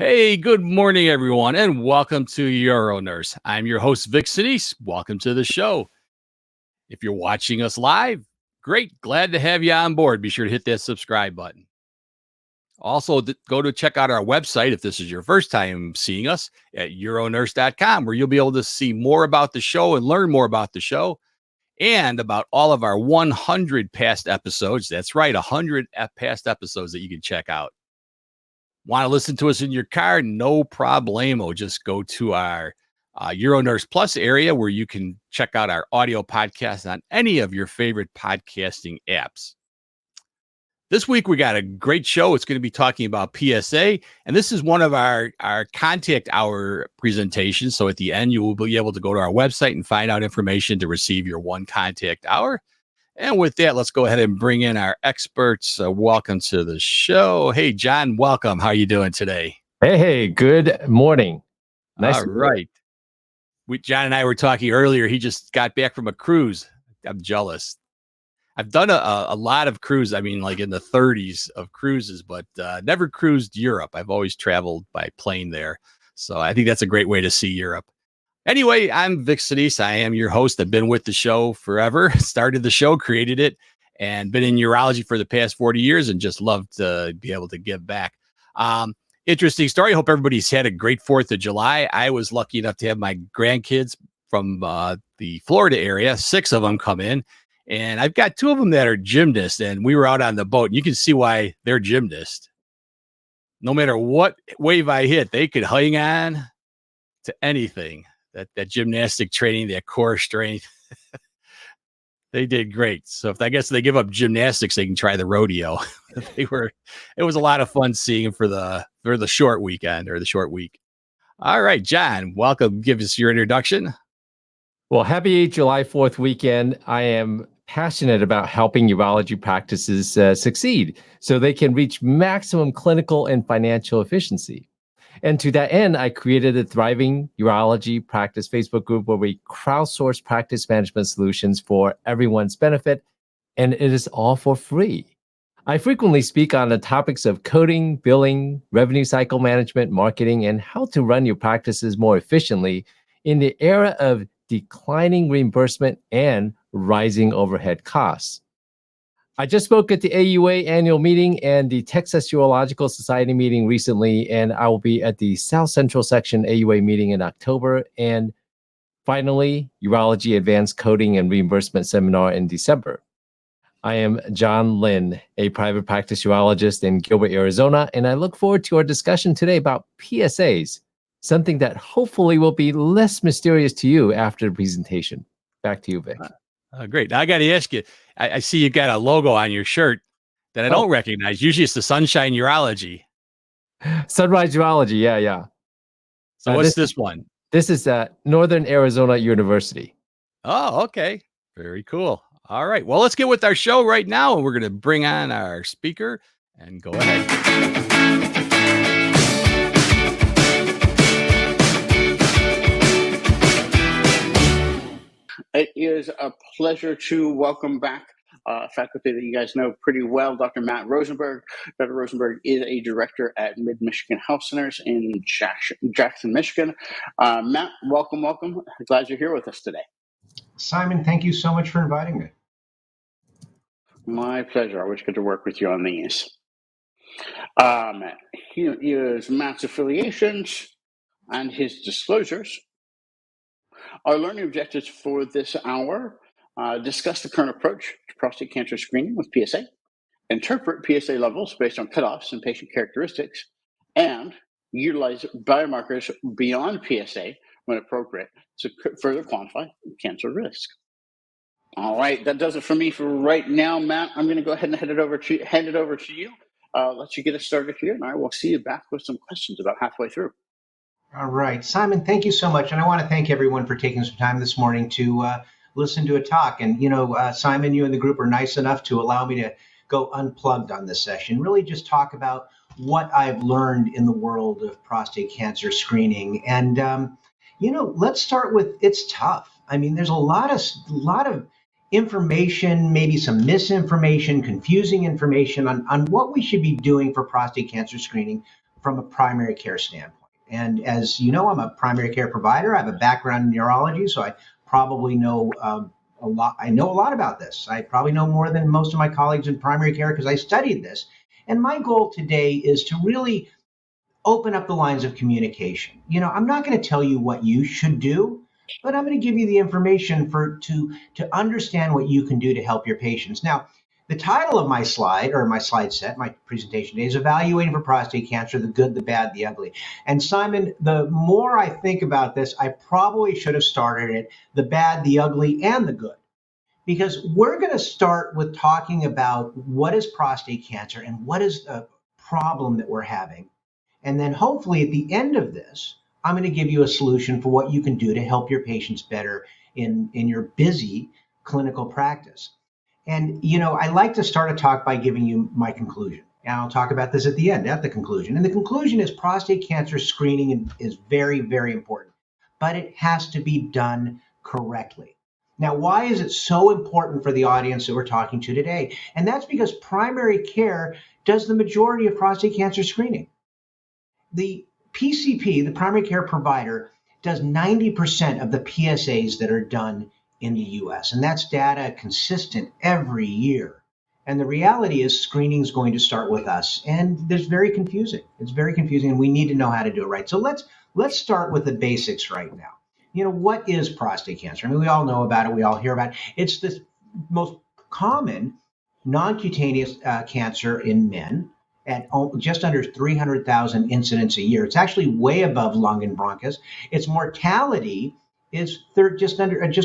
Hey, good morning, everyone, and welcome to Euronurse. I'm your host, Vic Sinise. Welcome to the show. If you're watching us live, great. Glad to have you on board. Be sure to hit that subscribe button. Also, go to check out our website if this is your first time seeing us at euronurse.com, where you'll be able to see more about the show and learn more about the show and about all of our 100 past episodes. That's right, 100 past episodes that you can check out. Want to listen to us in your car? No problemo. Just go to our Euronurse Plus area where you can check out our audio podcast on any of your favorite podcasting apps. This week, we got a great show. It's going to be talking about PSA, and this is one of our contact hour presentations. So at the end, you will be able to go to our website and find out information to receive your one contact hour. And with that, let's go ahead and bring in our experts. Welcome to the show. Hey, John, welcome. How are you doing today? Hey, good morning. Nice. All right. John and I were talking earlier. He just got back from a cruise. I'm jealous. I've done a lot of cruise. I mean, like in the 30s of cruises, but never cruised Europe. I've always traveled by plane there. So I think that's a great way to see Europe. Anyway, I'm Vic Sinise. I am your host. I've been with the show forever, started the show, created it, and been in urology for the past 40 years and just love to be able to give back. Interesting story. Hope everybody's had a great 4th of July. I was lucky enough to have my grandkids from the Florida area, 6 of them come in, and I've got 2 of them that are gymnasts, and we were out on the boat, and you can see why they're gymnasts. No matter what wave I hit, they could hang on to anything. That gymnastic training, that core strength, they did great. So I guess they give up gymnastics, they can try the rodeo. It was a lot of fun seeing them for the short weekend or the short week. All right, John, welcome. Give us your introduction. Well, happy July 4th weekend. I am passionate about helping urology practices succeed so they can reach maximum clinical and financial efficiency. And to that end, I created a thriving urology practice Facebook group where we crowdsource practice management solutions for everyone's benefit, and it is all for free. I frequently speak on the topics of coding, billing, revenue cycle management, marketing, and how to run your practices more efficiently in the era of declining reimbursement and rising overhead costs. I just spoke at the AUA annual meeting and the Texas Urological Society meeting recently, and I will be at the South Central Section AUA meeting in October, and finally, Urology Advanced Coding and Reimbursement Seminar in December. I am John Lynn, a private practice urologist in Gilbert, Arizona, and I look forward to our discussion today about PSAs, something that hopefully will be less mysterious to you after the presentation. Back to you, Vic. Great. Now I got to ask you, I see you got a logo on your shirt that I don't recognize. Usually it's the Sunshine Urology. Sunrise Urology, yeah. So what's this one? This is Northern Arizona University. Oh, okay. Very cool. All right. Well, let's get with our show right now, and we're going to bring on our speaker and go ahead. It is a pleasure to welcome back faculty that you guys know pretty well, Dr. Matt Rosenberg. Dr. Rosenberg is a director at Mid-Michigan Health Centers in Jackson, Michigan. Matt, welcome. Glad you're here with us today. Simon, thank you so much for inviting me. My pleasure. Always good to work with you on these. Here's Matt's affiliations and his disclosures. Our learning objectives for this hour discuss the current approach to prostate cancer screening with PSA, interpret PSA levels based on cutoffs and patient characteristics, and utilize biomarkers beyond PSA when appropriate to further quantify cancer risk. All right, that does it for me for right now, Matt. I'm going to go ahead and hand it over to you. Let you get us started here, and I will see you back with some questions about halfway through. All right, Simon, thank you so much. And I want to thank everyone for taking some time this morning to listen to a talk. And, Simon, you and the group are nice enough to allow me to go unplugged on this session, really just talk about what I've learned in the world of prostate cancer screening. And, let's start with it's tough. I mean, there's a lot of information, maybe some misinformation, confusing information on what we should be doing for prostate cancer screening. from a primary care standpoint. And as you know, I'm a primary care provider. I have a background in neurology, so I probably know a lot. I know a lot about this. I probably know more than most of my colleagues in primary care because I studied this. And my goal today is to really open up the lines of communication. I'm not going to tell you what you should do, but I'm going to give you the information to understand what you can do to help your patients. Now, the title of my slide, or my slide set, my presentation today, is Evaluating for Prostate Cancer, the Good, the Bad, the Ugly. And Simon, the more I think about this, I probably should have started it, the bad, the ugly, and the good. Because we're going to start with talking about what is prostate cancer and what is the problem that we're having. And then hopefully at the end of this, I'm going to give you a solution for what you can do to help your patients better in your busy clinical practice. And, I like to start a talk by giving you my conclusion. And I'll talk about this at the end, at the conclusion. And the conclusion is prostate cancer screening is very, very important, but it has to be done correctly. Now, why is it so important for the audience that we're talking to today? And that's because primary care does the majority of prostate cancer screening. The PCP, the primary care provider, does 90% of the PSAs that are done in the US. And that's data consistent every year. And the reality is screening is going to start with us. And it's very confusing. It's very confusing, and we need to know how to do it right. So let's start with the basics right now. What is prostate cancer? I mean, we all know about it. We all hear about it. It's the most common non-cutaneous cancer in men at just under 300,000 incidents a year. It's actually way above lung and bronchus. Its mortality is just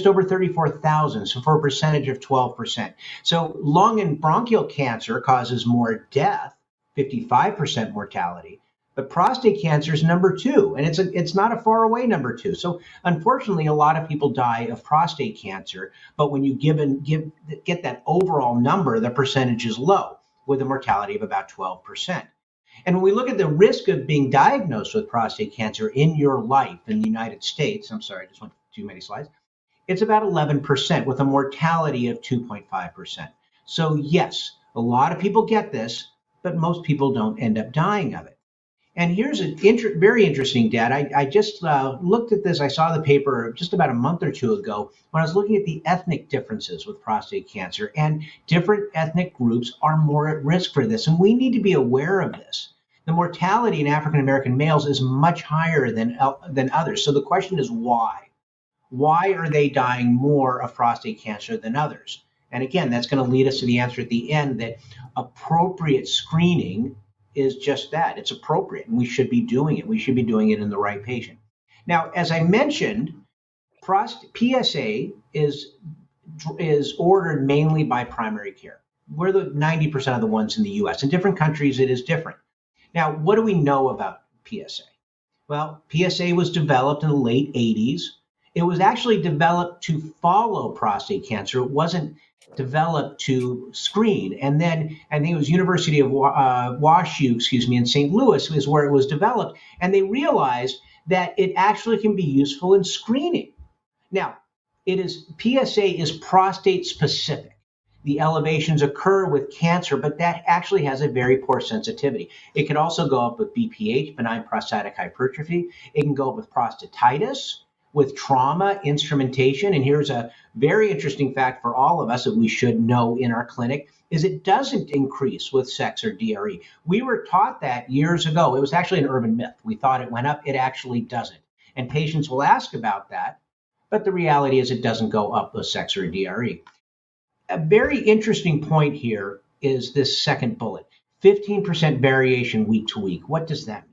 over 34,000, so for a percentage of 12%. So lung and bronchial cancer causes more death, 55% mortality. But prostate cancer is number 2, and it's not a far away number 2. So unfortunately, a lot of people die of prostate cancer, but when you get that overall number, the percentage is low, with a mortality of about 12%. And when we look at the risk of being diagnosed with prostate cancer in your life in the United States, I'm sorry, I just went too many slides, it's about 11% with a mortality of 2.5%. So yes, a lot of people get this, but most people don't end up dying of it. And here's a very interesting data. I just looked at this. I saw the paper just about a month or two ago when I was looking at the ethnic differences with prostate cancer. And different ethnic groups are more at risk for this. And we need to be aware of this. The mortality in African American males is much higher than others. So the question is why? Why are they dying more of prostate cancer than others? And again, that's going to lead us to the answer at the end, that appropriate screening is just that. It's appropriate, and we should be doing it. We should be doing it in the right patient. Now, as I mentioned, PSA is ordered mainly by primary care. We're the 90% of the ones in the US. In different countries, it is different. Now, what do we know about PSA? Well, PSA was developed in the late 80s. It was actually developed to follow prostate cancer. It wasn't developed to screen. And then I think it was University of WashU, in St. Louis is where it was developed. And they realized that it actually can be useful in screening. Now, PSA is prostate specific. The elevations occur with cancer, but that actually has a very poor sensitivity. It can also go up with BPH, benign prostatic hypertrophy. It can go up with prostatitis, with trauma, instrumentation. And here's a very interesting fact for all of us that we should know in our clinic, is it doesn't increase with sex or DRE. We were taught that years ago. It was actually an urban myth. We thought it went up. It actually doesn't. And patients will ask about that, but the reality is it doesn't go up with sex or DRE. A very interesting point here is this second bullet, 15% variation week to week. What does that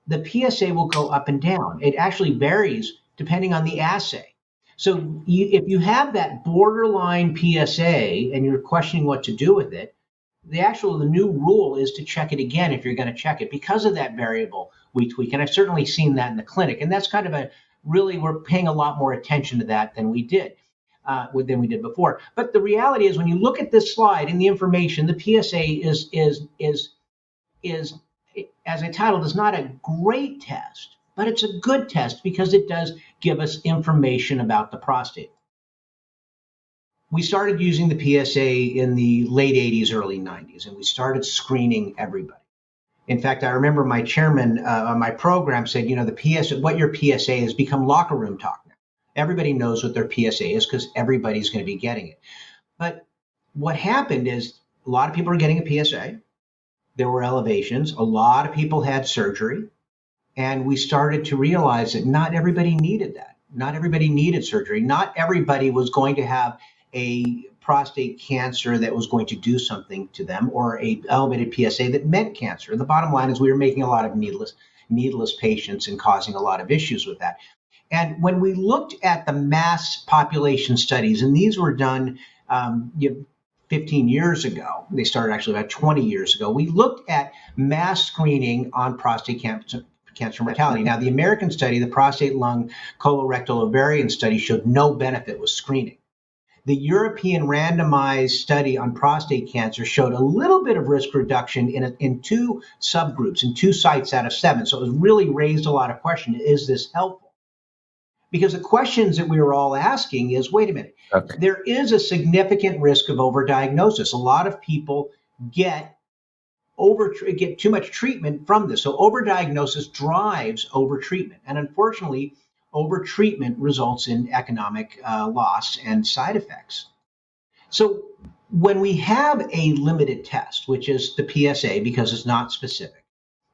mean? The PSA will go up and down. It actually varies depending on the assay. So if you have that borderline PSA and you're questioning what to do with it, the new rule is to check it again if you're going to check it because of that variable week to week. And I've certainly seen that in the clinic. And that's kind of we're paying a lot more attention to that than we did before. But the reality is when you look at this slide and the information, the PSA is as I titled, is not a great test, but it's a good test because it does give us information about the prostate. We started using the PSA in the late 80s, early 90s, and we started screening everybody. In fact, I remember my chairman on my program said, what your PSA has become locker room talk now. Everybody knows what their PSA is because everybody's going to be getting it. But what happened is a lot of people are getting a PSA. There were elevations. A lot of people had surgery. And we started to realize that not everybody needed that. Not everybody needed surgery. Not everybody was going to have a prostate cancer that was going to do something to them, or a elevated PSA that meant cancer. And the bottom line is we were making a lot of needless patients and causing a lot of issues with that. And when we looked at the mass population studies, and these were done 15 years ago, they started actually about 20 years ago, we looked at mass screening on prostate cancer mortality. Now, the American study, the prostate, lung, colorectal, ovarian study, showed no benefit with screening. The European randomized study on prostate cancer showed a little bit of risk reduction in two subgroups, in 2 sites out of 7. So it was really raised a lot of questions. Is this helpful? Because the questions that we were all asking is, wait a minute, there is a significant risk of overdiagnosis. A lot of people get too much treatment from this. So overdiagnosis drives overtreatment. And unfortunately, overtreatment results in economic loss and side effects. So when we have a limited test, which is the PSA, because it's not specific,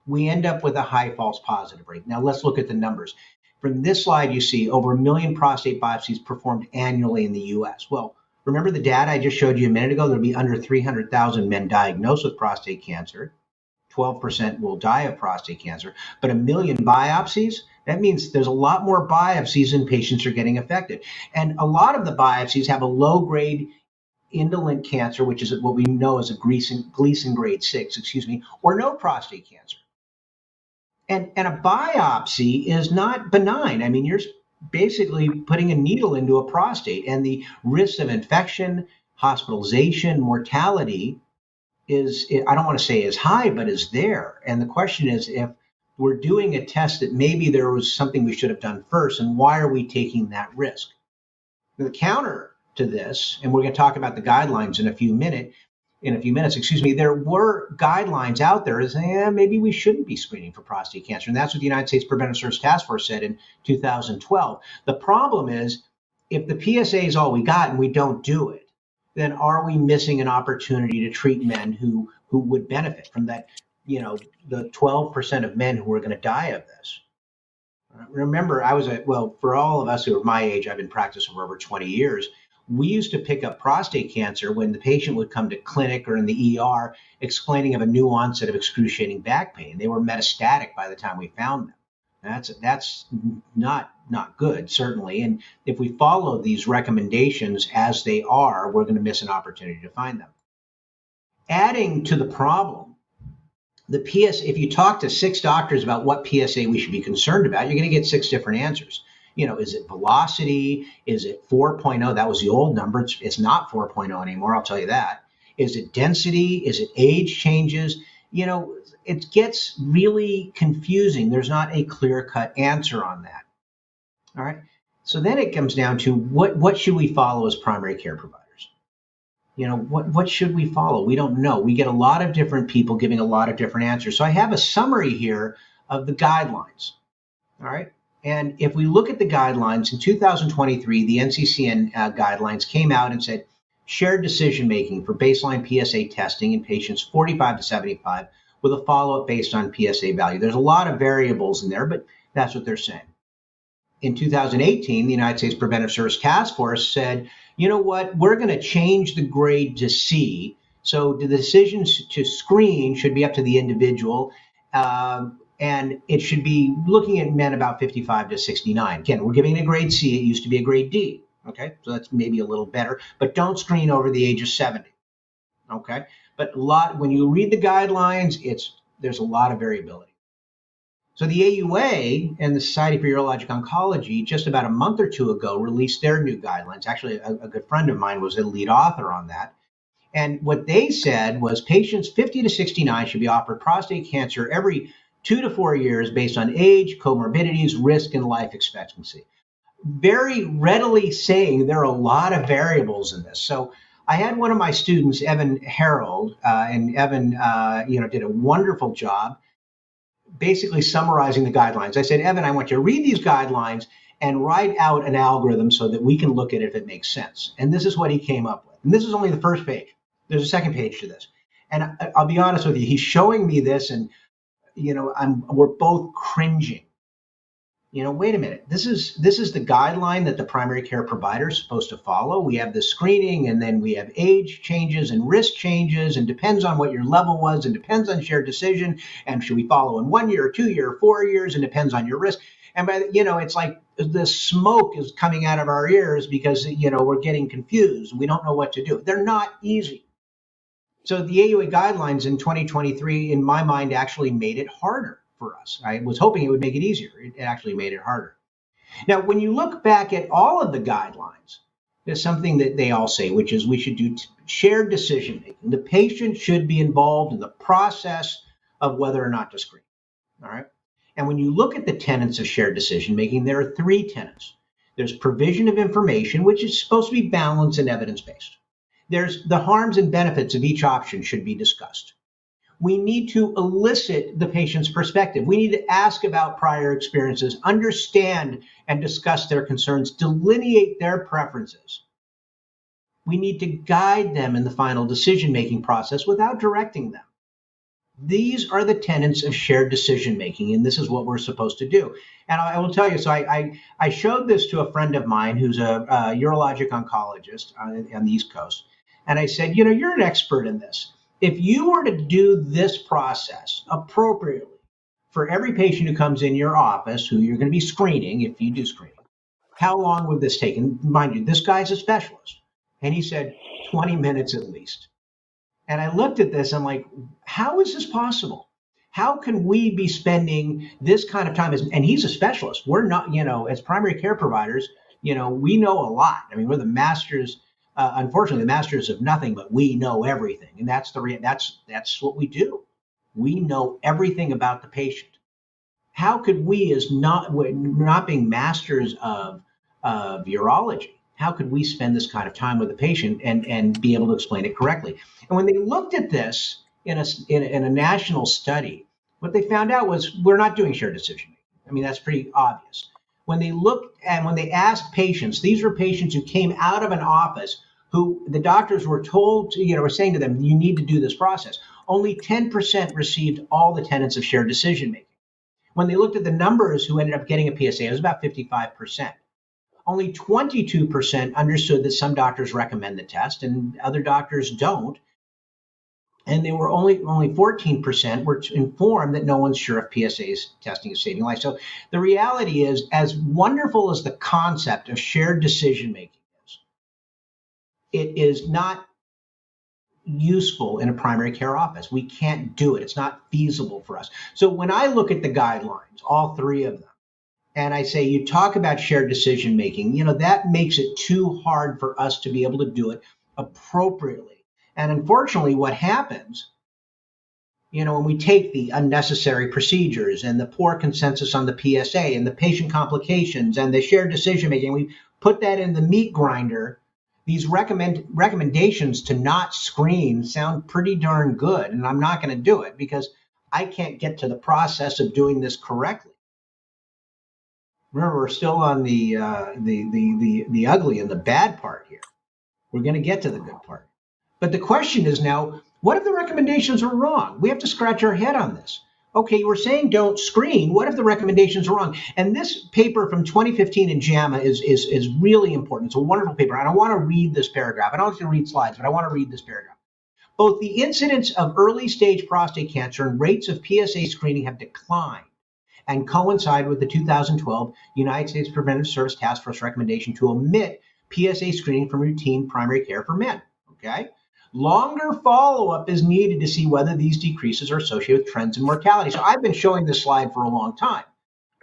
we end up with a high false positive rate. Now let's look at the numbers. From this slide, you see over 1 million prostate biopsies performed annually in the US. Well, remember the data I just showed you a minute ago? There'll be under 300,000 men diagnosed with prostate cancer. 12% will die of prostate cancer. But 1 million biopsies, that means there's a lot more biopsies than patients are getting affected. And a lot of the biopsies have a low-grade indolent cancer, which is what we know as a Gleason grade 6, or no prostate cancer. And a biopsy is not benign. I mean, you're basically putting a needle into a prostate, and the risk of infection, hospitalization, mortality is, I don't want to say is high, but is there. And the question is, if we're doing a test, that maybe there was something we should have done first, and why are we taking that risk? The counter to this, and we're going to talk about the guidelines in a few minutes, there were guidelines out there as saying, maybe we shouldn't be screening for prostate cancer. And that's what the United States Preventive Services Task Force said in 2012. The problem is, if the PSA is all we got and we don't do it, then are we missing an opportunity to treat men who would benefit from that, the 12% of men who are going to die of this? Remember, for all of us who are my age, I've been practicing for over 20 years. We used to pick up prostate cancer when the patient would come to clinic or in the ER explaining of a new onset of excruciating back pain. They were metastatic by the time we found them. That's not good, certainly. And if we follow these recommendations as they are, we're going to miss an opportunity to find them. Adding to the problem, the PSA, if you talk to 6 doctors about what PSA we should be concerned about, you're going to get 6 different answers. Is it velocity? Is it 4.0? That was the old number. It's not 4.0 anymore, I'll tell you that. Is it density? Is it age changes? It gets really confusing. There's not a clear-cut answer on that. All right. So then it comes down to what should we follow as primary care providers? What should we follow? We don't know. We get a lot of different people giving a lot of different answers. So I have a summary here of the guidelines. All right. And if we look at the guidelines, in 2023, the NCCN guidelines came out and said shared decision-making for baseline PSA testing in patients 45 to 75 with a follow-up based on PSA value. There's a lot of variables in there, but that's what they're saying. In 2018, the United States Preventive Services Task Force said, you know what, we're going to change the grade to C. So the decisions to screen should be up to the individual. And it should be looking at men about 55 to 69. Again, we're giving it a grade C. It used to be a grade D. Okay, so that's maybe a little better. But don't screen over the age of 70. Okay, but when you read the guidelines, there's a lot of variability. So the AUA and the Society for Urologic Oncology just about a month or 2 ago released their new guidelines. Actually, a good friend of mine was the lead author on that. And what they said was patients 50 to 69 should be offered prostate cancer every 2 to 4 years based on age, comorbidities, risk, and life expectancy. Very readily saying there are a lot of variables in this. So I had one of my students, Evan Harold, and Evan, did a wonderful job basically summarizing the guidelines. I said, Evan, I want you to read these guidelines and write out an algorithm so that we can look at it if it makes sense. And this is what he came up with. And this is only the first page. There's a second page to this. And I'll be honest with you, he's showing me this, and we're both cringing. Wait a minute. This is the guideline that the primary care provider is supposed to follow. We have the screening, and then we have age changes and risk changes, and depends on what your level was, and depends on shared decision. And should we follow in 1 year, 2 year, 4 years, and depends on your risk. And it's like the smoke is coming out of our ears because we're getting confused. We don't know what to do. They're not easy. So the AUA guidelines in 2023, in my mind, actually made it harder for us. I was hoping it would make it easier. It actually made it harder. Now, when you look back at all of the guidelines, there's something that they all say, which is we should do shared decision making. The patient should be involved in the process of whether or not to screen. All right. And when you look at the tenets of shared decision making, there are 3 tenets. There's provision of information, which is supposed to be balanced and evidence-based. There's the harms and benefits of each option should be discussed. We need to elicit the patient's perspective. We need to ask about prior experiences, understand and discuss their concerns, delineate their preferences. We need to guide them in the final decision-making process without directing them. These are the tenets of shared decision-making, and this is what we're supposed to do. And I will tell you, so I showed this to a friend of mine who's a urologic oncologist on the East Coast. And I said, you're an expert in this. If you were to do this process appropriately for every patient who comes in your office, who you're going to be screening, if you do screening, how long would this take? And mind you, this guy's a specialist. And he said 20 minutes at least. And I looked at this, I'm like, how is this possible? How can we be spending this kind of time? And he's a specialist. We're not, as primary care providers, we know a lot. I mean, we're the masters. Unfortunately, the masters of nothing, but we know everything, and that's that's what we do. We know everything about the patient. How could we, as not being masters of urology, how could we spend this kind of time with the patient and be able to explain it correctly? And when they looked at this in a national study, what they found out was we're not doing shared decision making. I mean, that's pretty obvious. When they looked and when they asked patients, these were patients who came out of an office who the doctors were told to, were saying to them, you need to do this process. Only 10% received all the tenets of shared decision making. When they looked at the numbers who ended up getting a PSA, it was about 55%. Only 22% understood that some doctors recommend the test and other doctors don't. And they were only 14% were informed that no one's sure if PSA's testing is saving life. So the reality is, as wonderful as the concept of shared decision making is, it is not useful in a primary care office. We can't do it. It's not feasible for us. So when I look at the guidelines, all 3 of them, and I say, you talk about shared decision making, that makes it too hard for us to be able to do it appropriately. And unfortunately, what happens, when we take the unnecessary procedures and the poor consensus on the PSA and the patient complications and the shared decision making, we put that in the meat grinder. These recommendations to not screen sound pretty darn good, and I'm not going to do it because I can't get to the process of doing this correctly. Remember, we're still on the ugly and the bad part here. We're going to get to the good part. But the question is now, what if the recommendations are wrong? We have to scratch our head on this. Okay, we're saying don't screen. What if the recommendations are wrong? And this paper from 2015 in JAMA is really important. It's a wonderful paper. And I want to read this paragraph. I don't want to read slides, but I want to read this paragraph. Both the incidence of early stage prostate cancer and rates of PSA screening have declined and coincide with the 2012 United States Preventive Service Task Force recommendation to omit PSA screening from routine primary care for men. Okay? Longer follow-up is needed to see whether these decreases are associated with trends in mortality. So I've been showing this slide for a long time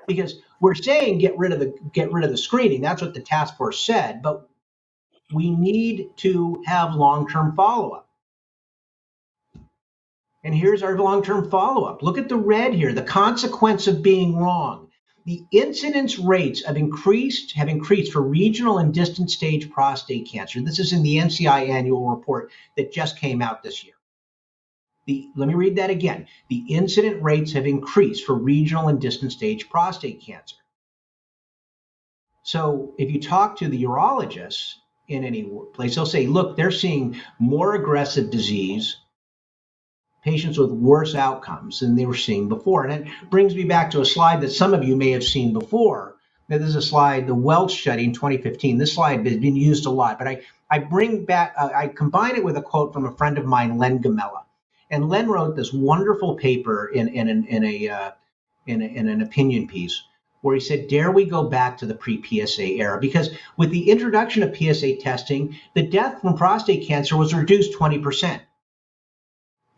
because we're saying get rid of the screening. That's what the task force said, but we need to have long-term follow-up. And here's our long-term follow-up. Look at the red here, the consequence of being wrong. The incidence rates have increased for regional and distant stage prostate cancer. This is in the NCI annual report that just came out this year. Let me read that again. The incident rates have increased for regional and distant stage prostate cancer. So if you talk to the urologists in any place, they'll say, look, they're seeing more aggressive disease, patients with worse outcomes than they were seeing before. And it brings me back to a slide that some of you may have seen before. Now, this is a slide, the Welch study in 2015. This slide has been used a lot, but I bring back, I combine it with a quote from a friend of mine, Len Gamella. And Len wrote this wonderful paper in an opinion piece where he said, dare we go back to the pre-PSA era? Because with the introduction of PSA testing, the death from prostate cancer was reduced 20%.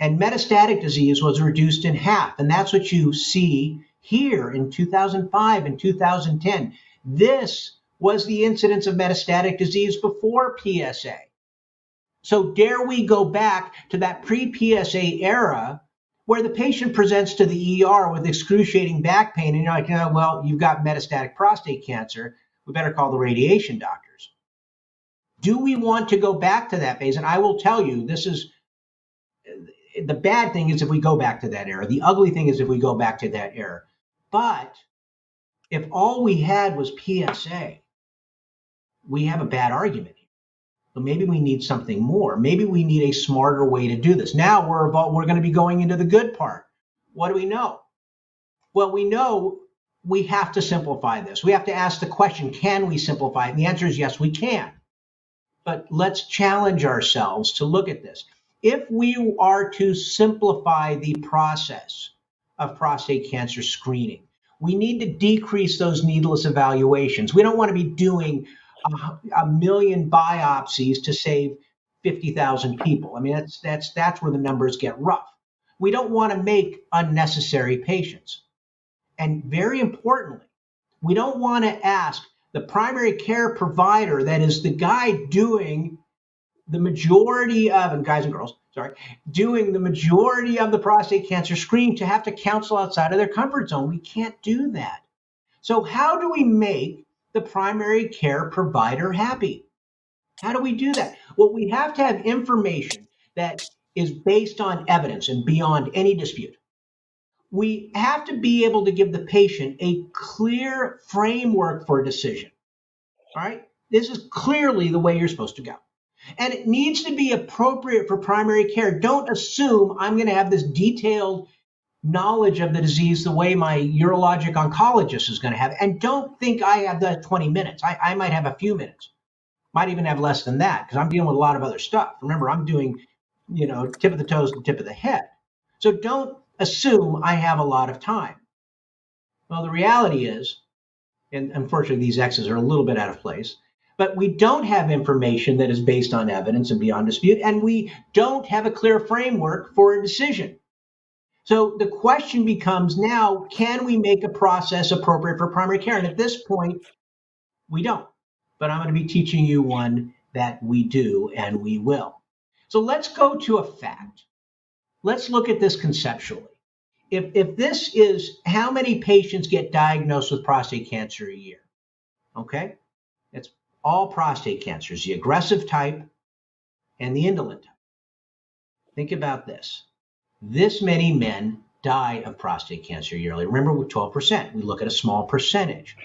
And metastatic disease was reduced in half. And that's what you see here in 2005 and 2010. This was the incidence of metastatic disease before PSA. So dare we go back to that pre-PSA era where the patient presents to the ER with excruciating back pain and you're like, oh, well, you've got metastatic prostate cancer. We better call the radiation doctors. Do we want to go back to that phase? And I will tell you, this is the bad thing is if we go back to that era. The ugly thing is if we go back to that era. But if all we had was PSA, we have a bad argument. So maybe we need something more. Maybe we need a smarter way to do this. Now we're going to be going into the good part. What do we know? Well, we know we have to simplify this. We have to ask the question, can we simplify it? And the answer is yes, we can. But let's challenge ourselves to look at this. If we are to simplify the process of prostate cancer screening, we need to decrease those needless evaluations. We don't want to be doing a million biopsies to save 50,000 people. I mean, that's where the numbers get rough. We don't want to make unnecessary patients. And very importantly, we don't want to ask the primary care provider, that is the guy doing the majority of, and guys and girls, doing the majority of the prostate cancer screening to have to counsel outside of their comfort zone. We can't do that. So how do we make the primary care provider happy? How do we do that? Well, we have to have information that is based on evidence and beyond any dispute. We have to be able to give the patient a clear framework for a decision. All right? This is clearly the way you're supposed to go. And it needs to be appropriate for primary care. Don't assume I'm going to have this detailed knowledge of the disease the way my urologic oncologist is going to have. And don't think I have that 20 minutes. I might have a few minutes, might even have less than that because I'm dealing with a lot of other stuff. Remember, I'm doing, tip of the toes and tip of the head. So don't assume I have a lot of time. Well, the reality is, and unfortunately these X's are a little bit out of place, but we don't have information that is based on evidence and beyond dispute, and we don't have a clear framework for a decision. So the question becomes now, can we make a process appropriate for primary care? And at this point, we don't. But I'm going to be teaching you one that we do and we will. So let's go to a fact. Let's look at this conceptually. If this is how many patients get diagnosed with prostate cancer a year, okay? It's all prostate cancers, the aggressive type and the indolent type. Think about this. This many men die of prostate cancer yearly. Remember, with 12%, we look at a small percentage.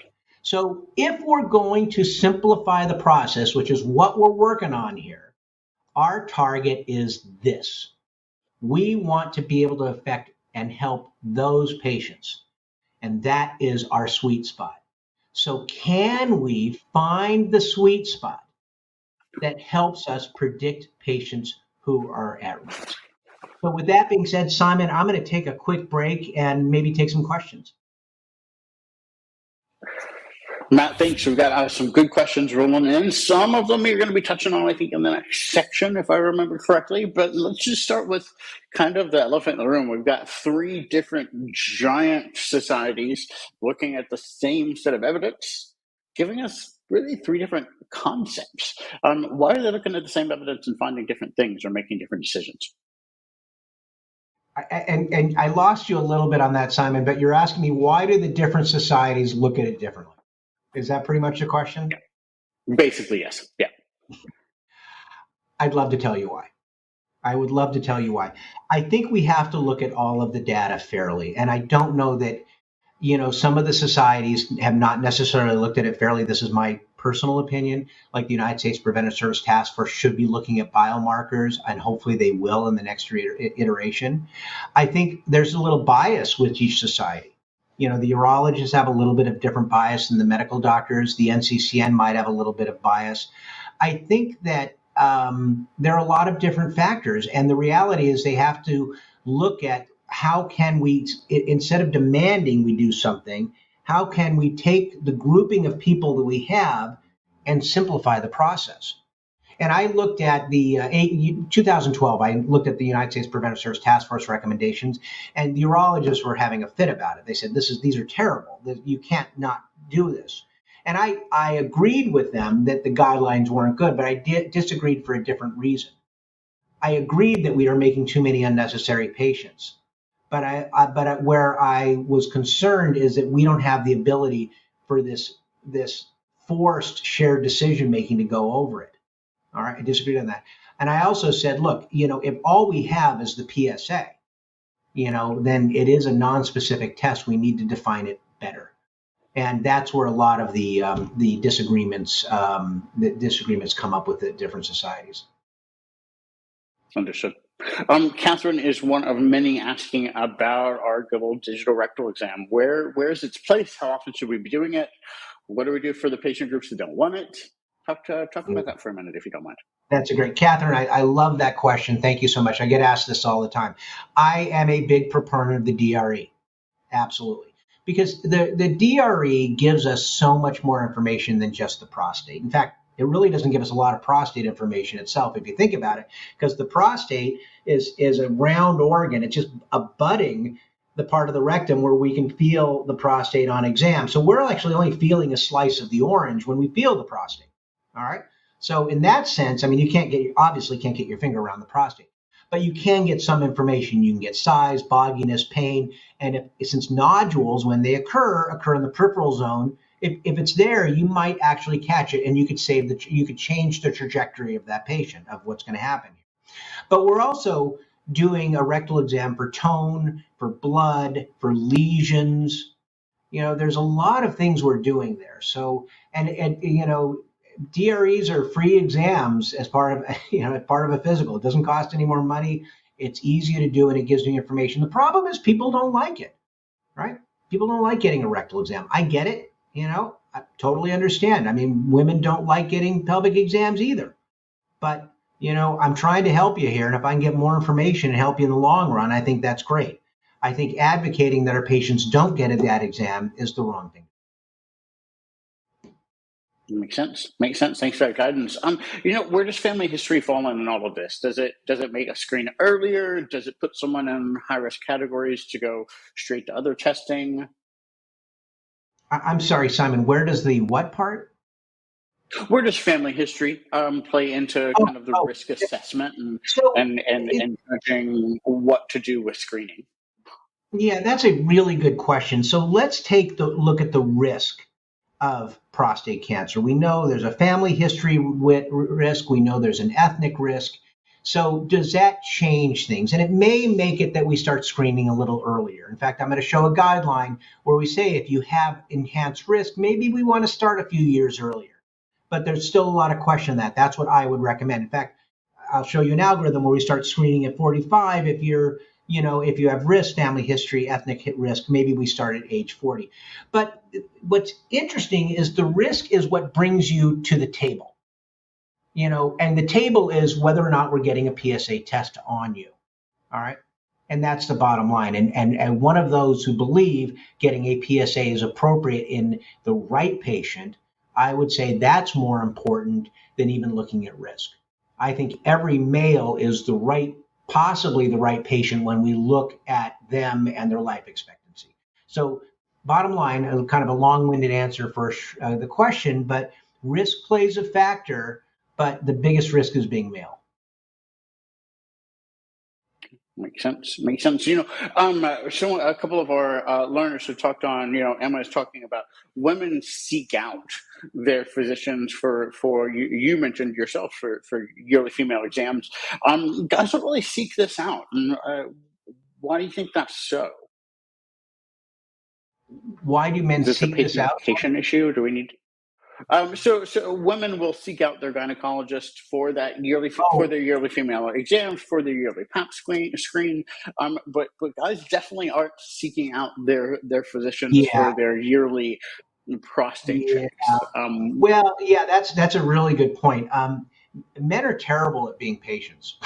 So if we're going to simplify the process, which is what we're working on here, our target is this. We want to be able to affect and help those patients. And that is our sweet spot. So can we find the sweet spot that helps us predict patients who are at risk? So with that being said, Simon, I'm going to take a quick break and maybe take some questions. Matt, thanks. We've got some good questions rolling in. Some of them you're going to be touching on, I think, in the next section, if I remember correctly. But let's just start with kind of the elephant in the room. We've got three different giant societies looking at the same set of evidence, giving us really three different concepts. Why are they looking at the same evidence and finding different things or making different decisions? And I lost you a little bit on that, Simon, but you're asking me, why do the different societies look at it differently? Is that pretty much the question? Yeah. Basically, yes. Yeah. I'd love to tell you why. I would love to tell you why. I think we have to look at all of the data fairly. And I don't know that, some of the societies have not necessarily looked at it fairly. This is my personal opinion. Like the United States Preventive Service Task Force should be looking at biomarkers, and hopefully they will in the next iteration. I think there's a little bias with each society. The urologists have a little bit of different bias than the medical doctors. The NCCN might have a little bit of bias. I think that there are a lot of different factors, and the reality is they have to look at how can we, instead of demanding we do something, how can we take the grouping of people that we have and simplify the process? And I looked at the 2012, I looked at the United States Preventive Service Task Force recommendations, and the urologists were having a fit about it. They said, these are terrible. You can't not do this. And I agreed with them that the guidelines weren't good, but I disagreed for a different reason. I agreed that we are making too many unnecessary patients. But where I was concerned is that we don't have the ability for this forced shared decision making to go over it. All right, I disagreed on that. And I also said, look, if all we have is the PSA, then it is a non-specific test. We need to define it better. And that's where a lot of the disagreements come up with the different societies. Understood. Catherine is one of many asking about our good old digital rectal exam. Where is its place? How often should we be doing it? What do we do for the patient groups that don't want it? Talk about that for a minute, if you don't mind. That's a great, Catherine. I love that question. Thank you so much. I get asked this all the time. I am a big proponent of the DRE. Absolutely. Because the DRE gives us so much more information than just the prostate. In fact, it really doesn't give us a lot of prostate information itself, if you think about it, because the prostate is a round organ. It's just abutting the part of the rectum where we can feel the prostate on exam. So we're actually only feeling a slice of the orange when we feel the prostate. All right. So in that sense, I mean, you obviously can't get your finger around the prostate, but you can get some information. You can get size, bogginess, pain, and since nodules, when they occur in the peripheral zone, if it's there, you might actually catch it, and you could change the trajectory of that patient, of what's going to happen. But we're also doing a rectal exam for tone, for blood, for lesions. There's a lot of things we're doing there. So, and DREs are free exams as part of a physical. It doesn't cost any more money. It's easy to do, and it gives you information. The problem is people don't like it, right? People don't like getting a rectal exam. I get it. I totally understand. I mean, women don't like getting pelvic exams either. But, I'm trying to help you here. And if I can get more information and help you in the long run, I think that's great. I think advocating that our patients don't get that exam is the wrong thing. Makes sense. Thanks for that guidance. Where does family history fall in all of this? Does it make a screen earlier? Does it put someone in high risk categories to go straight to other testing? I'm sorry, Simon, where does the what part? Where does family history play into kind of the risk assessment and judging what to do with screening? Yeah, that's a really good question. So let's take the look at the risk of prostate cancer. We know there's a family history risk. We know there's an ethnic risk. So does that change things? And it may make it that we start screening a little earlier. In fact, I'm going to show a guideline where we say if you have enhanced risk, maybe we want to start a few years earlier. But there's still a lot of question that. That's what I would recommend. In fact, I'll show you an algorithm where we start screening at 45. If you have risk, family history, ethnic risk, maybe we start at age 40. But what's interesting is the risk is what brings you to the table. And the table is whether or not we're getting a PSA test on you. All right. And that's the bottom line. And one of those who believe getting a PSA is appropriate in the right patient, I would say that's more important than even looking at risk. I think every male is possibly the right patient when we look at them and their life expectancy. So bottom line, kind of a long-winded answer for the question, but risk plays a factor, but the biggest risk is being male. Makes sense. Makes sense. So a couple of our learners who talked on, Emma is talking about women seek out their physicians for you mentioned yourself for yearly female exams. Guys don't really seek this out. And, why do you think that's so? Why do men Is this a seek this patient out? education issue? Do we need? So women will seek out their gynecologist for that for their yearly female exams, for their yearly pap screen. But guys definitely aren't seeking out their physicians Yeah, for their yearly prostate yeah. checks. Well, yeah, that's a really good point. Men are terrible at being patients.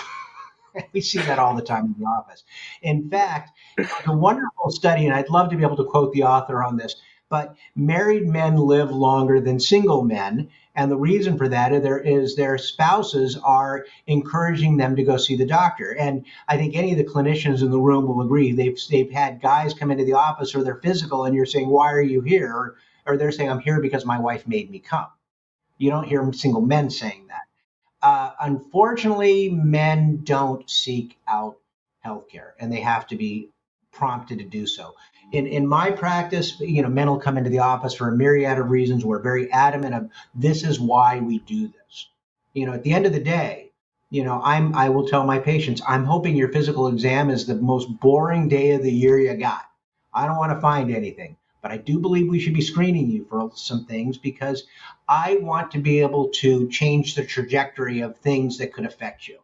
We see that all the time in the office. In fact, it's a wonderful study, and I'd love to be able to quote the author on this, but married men live longer than single men. And the reason for that is their spouses are encouraging them to go see the doctor. And I think any of the clinicians in the room will agree. They've had guys come into the office or they're physical, and you're saying, "Why are you here?" Or they're saying, "I'm here because my wife made me come." You don't hear single men saying that. Unfortunately, men don't seek out healthcare, and they have to be prompted to do so. In my practice, men will come into the office for a myriad of reasons. We're very adamant of this is why we do this. At the end of the day, I will tell my patients, I'm hoping your physical exam is the most boring day of the year you got. I don't want to find anything, but I do believe we should be screening you for some things because I want to be able to change the trajectory of things that could affect you.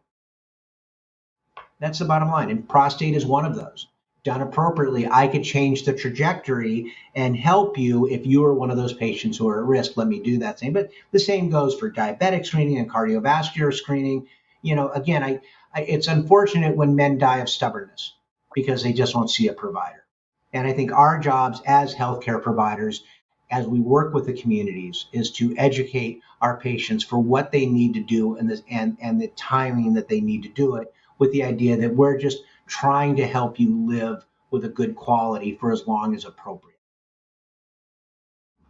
That's the bottom line. And prostate is one of those. Done appropriately, I could change the trajectory and help you if you are one of those patients who are at risk. Let me do that same. But the same goes for diabetic screening and cardiovascular screening. Again, it's unfortunate when men die of stubbornness because they just won't see a provider. And I think our jobs as healthcare providers, as we work with the communities, is to educate our patients for what they need to do and the timing that they need to do it, with the idea that we're just trying to help you live with a good quality for as long as appropriate.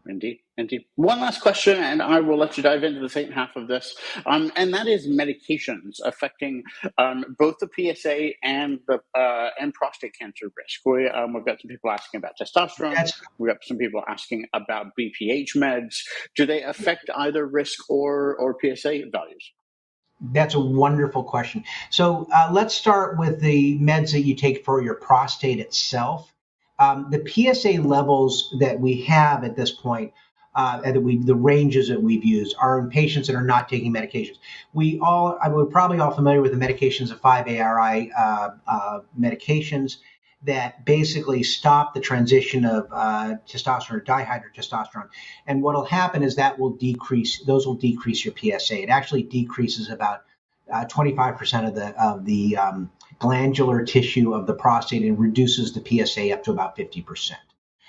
Indeed. One last question, and I will let you dive into the second half of this, and that is medications affecting both the PSA and the and prostate cancer risk. We've got some people asking about testosterone. We've got some people asking about BPH meds. Do they affect either risk or PSA values? That's a wonderful question. So let's start with the meds that you take for your prostate itself. The PSA levels that we have at this point, the ranges that we've used, are in patients that are not taking medications. We're probably all familiar with the medications of 5-ARI medications that basically stop the transition of testosterone, dihydrotestosterone. And what will happen is those will decrease your PSA. It actually decreases about 25% of the glandular tissue of the prostate and reduces the PSA up to about 50%.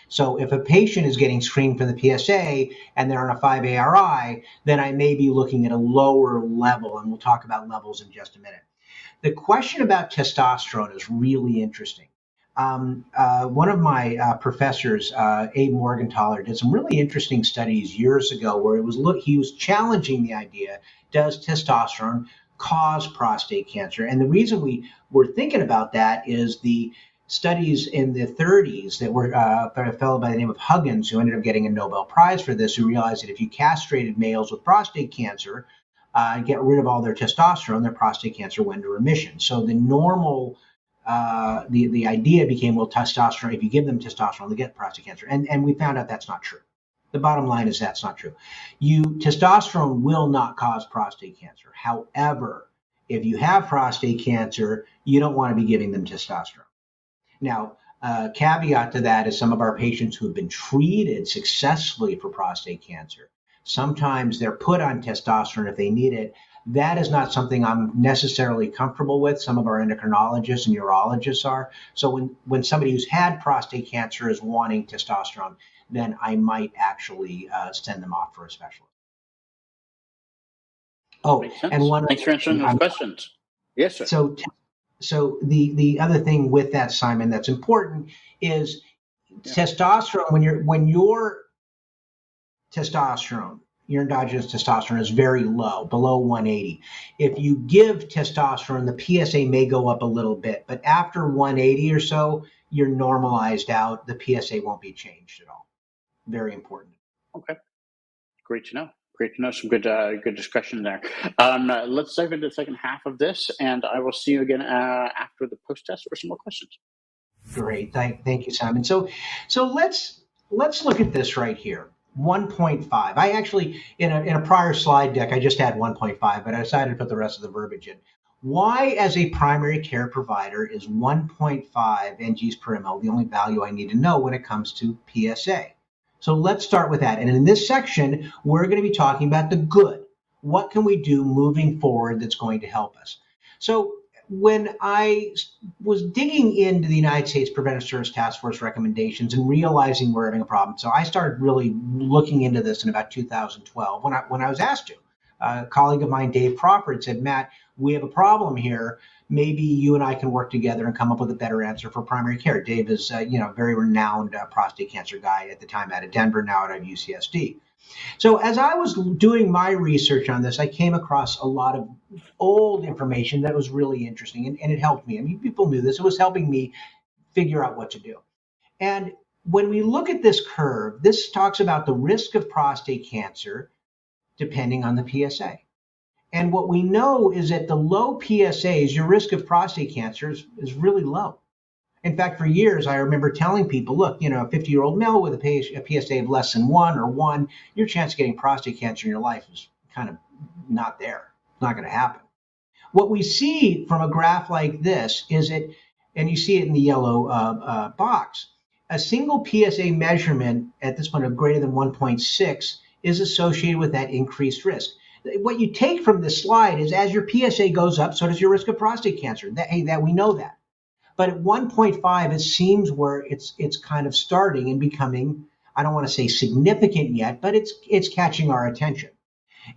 So if a patient is getting screened for the PSA and they're on a 5-ARI, then I may be looking at a lower level, and we'll talk about levels in just a minute. The question about testosterone is really interesting. One of my professors, Abe Morgenthaler, did some really interesting studies years ago where he was challenging the idea, does testosterone cause prostate cancer? And the reason we were thinking about that is the studies in the 30s that were by a fellow by the name of Huggins, who ended up getting a Nobel Prize for this, who realized that if you castrated males with prostate cancer and get rid of all their testosterone, their prostate cancer went into remission. So the normal the idea became, well, testosterone, if you give them testosterone, they get prostate cancer. And we found out that's not true. The bottom line is that's not true. Testosterone will not cause prostate cancer. However, if you have prostate cancer, you don't want to be giving them testosterone. Now, caveat to that is some of our patients who have been treated successfully for prostate cancer, sometimes they're put on testosterone if they need it. That is not something I'm necessarily comfortable with. Some of our endocrinologists and urologists are. So when somebody who's had prostate cancer is wanting testosterone, then I might actually send them off for a specialist. Oh, and one Thanks for answering those questions. Yes, sir. So the other thing with that, Simon, that's important is testosterone. When your testosterone your endogenous testosterone is very low, below 180. If you give testosterone, the PSA may go up a little bit, but after 180 or so, you're normalized out. The PSA won't be changed at all. Very important. Okay, great to know. Great to know. Some good discussion there. Let's dive into the second half of this, and I will see you again after the post test for some more questions. Great, thank you, Simon. So let's look at this right here. 1.5. I actually, in a prior slide deck, I just had 1.5, but I decided to put the rest of the verbiage in. Why, as a primary care provider, is 1.5 NGs per ml the only value I need to know when it comes to PSA? So let's start with that. And in this section, we're going to be talking about the good. What can we do moving forward that's going to help us? So when I was digging into the United States Preventive Service Task Force recommendations and realizing we're having a problem, so I started really looking into this in about 2012 when I was asked to. A colleague of mine, Dave Crawford, said, Matt, we have a problem here. Maybe you and I can work together and come up with a better answer for primary care. Dave is, a very renowned prostate cancer guy at the time out of Denver, now out of UCSD. So as I was doing my research on this, I came across a lot of old information that was really interesting, and it helped me. I mean, people knew this. It was helping me figure out what to do. And when we look at this curve, this talks about the risk of prostate cancer depending on the PSA. And what we know is that the low PSAs, your risk of prostate cancer is really low. In fact, for years, I remember telling people, look, a 50-year-old male with a PSA of less than 1 or 1, your chance of getting prostate cancer in your life is kind of not there. It's not going to happen. What we see from a graph like this is it, and you see it in the yellow box, a single PSA measurement at this point of greater than 1.6 is associated with that increased risk. What you take from this slide is as your PSA goes up, so does your risk of prostate cancer. That we know that. But at 1.5, it seems where it's kind of starting and becoming, I don't want to say significant yet, but it's catching our attention.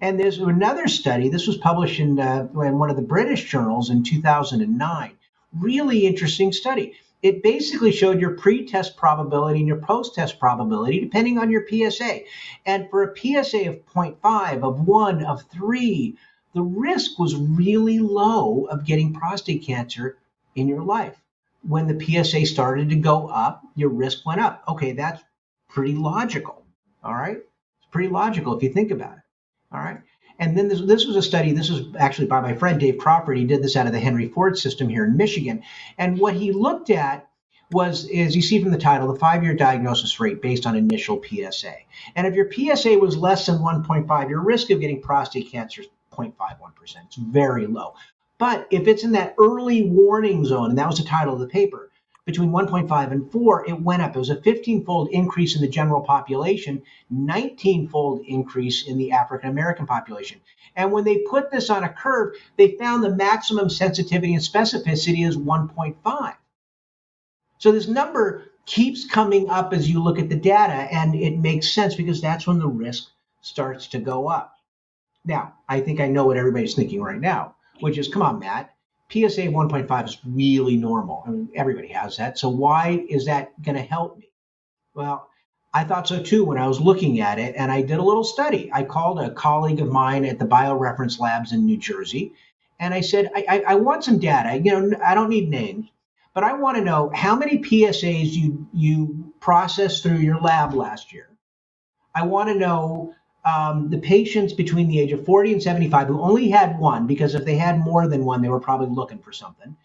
And there's another study, this was published in one of the British journals in 2009, really interesting study. It basically showed your pre-test probability and your post-test probability depending on your PSA. And for a PSA of 0.5, of 1, of 3, the risk was really low of getting prostate cancer in your life. When the PSA started to go up, your risk went up. Okay, that's pretty logical. All right? It's pretty logical if you think about it. All right? And then this was a study, this was actually by my friend Dave Crawford. He did this out of the Henry Ford system here in Michigan. And what he looked at was, as you see from the title, the 5-year diagnosis rate based on initial PSA. And if your PSA was less than 1.5, your risk of getting prostate cancer is 0.51%. It's very low. But if it's in that early warning zone, and that was the title of the paper, between 1.5 and 4, it went up. It was a 15-fold increase in the general population, 19-fold increase in the African-American population. And when they put this on a curve, they found the maximum sensitivity and specificity is 1.5. So this number keeps coming up as you look at the data, and it makes sense because that's when the risk starts to go up. Now, I think I know what everybody's thinking right now, which is, come on, Matt, PSA 1.5 is really normal. I mean, everybody has that. So why is that going to help me? Well, I thought so too when I was looking at it, and I did a little study. I called a colleague of mine at the Bioreference Labs in New Jersey, and I said, I want some data. I don't need names, but I want to know how many PSAs you processed through your lab last year. I want to know the patients between the age of 40 and 75 who only had one, because if they had more than one, they were probably looking for something.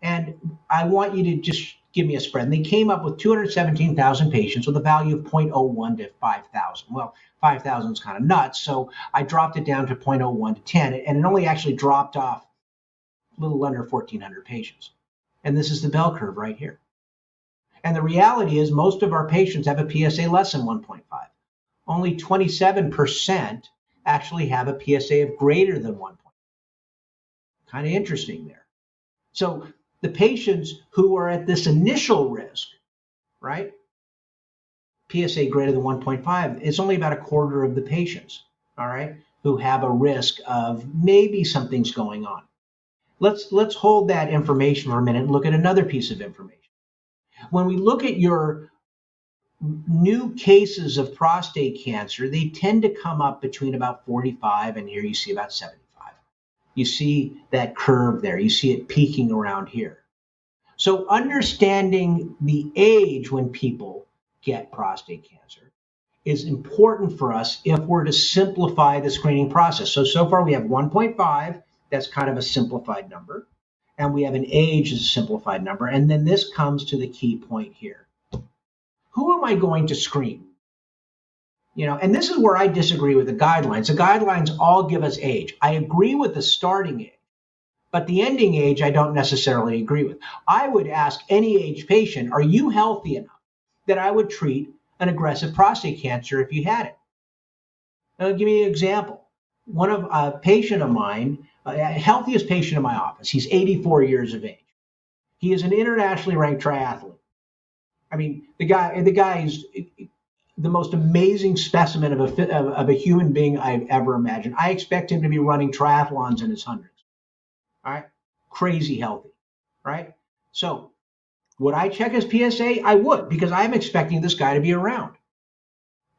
And I want you to just give me a spread. And they came up with 217,000 patients with a value of 0.01 to 5,000. Well, 5,000 is kind of nuts. So I dropped it down to 0.01 to 10, and it only actually dropped off a little under 1,400 patients. And this is the bell curve right here. And the reality is most of our patients have a PSA less than 1.5. Only 27% actually have a PSA of greater than 1. Kind of interesting there. So the patients who are at this initial risk, right? PSA greater than 1.5, it's only about a quarter of the patients, all right, who have a risk of maybe something's going on. Let's hold that information for a minute and look at another piece of information. When we look at your new cases of prostate cancer, they tend to come up between about 45 and here you see about 75. You see that curve there. You see it peaking around here. So understanding the age when people get prostate cancer is important for us if we're to simplify the screening process. So far we have 1.5, that's kind of a simplified number. And we have an age as a simplified number. And then this comes to the key point here. Who am I going to screen? And this is where I disagree with the guidelines. The guidelines all give us age. I agree with the starting age, but the ending age I don't necessarily agree with. I would ask any age patient, are you healthy enough that I would treat an aggressive prostate cancer if you had it? Now, I'll give you an example. One of a patient of mine, healthiest patient in my office, he's 84 years of age. He is an internationally ranked triathlete. I mean, the guy is the most amazing specimen of a human being I've ever imagined. I expect him to be running triathlons in his hundreds. All right, crazy healthy, right? So, would I check his PSA? I would, because I'm expecting this guy to be around.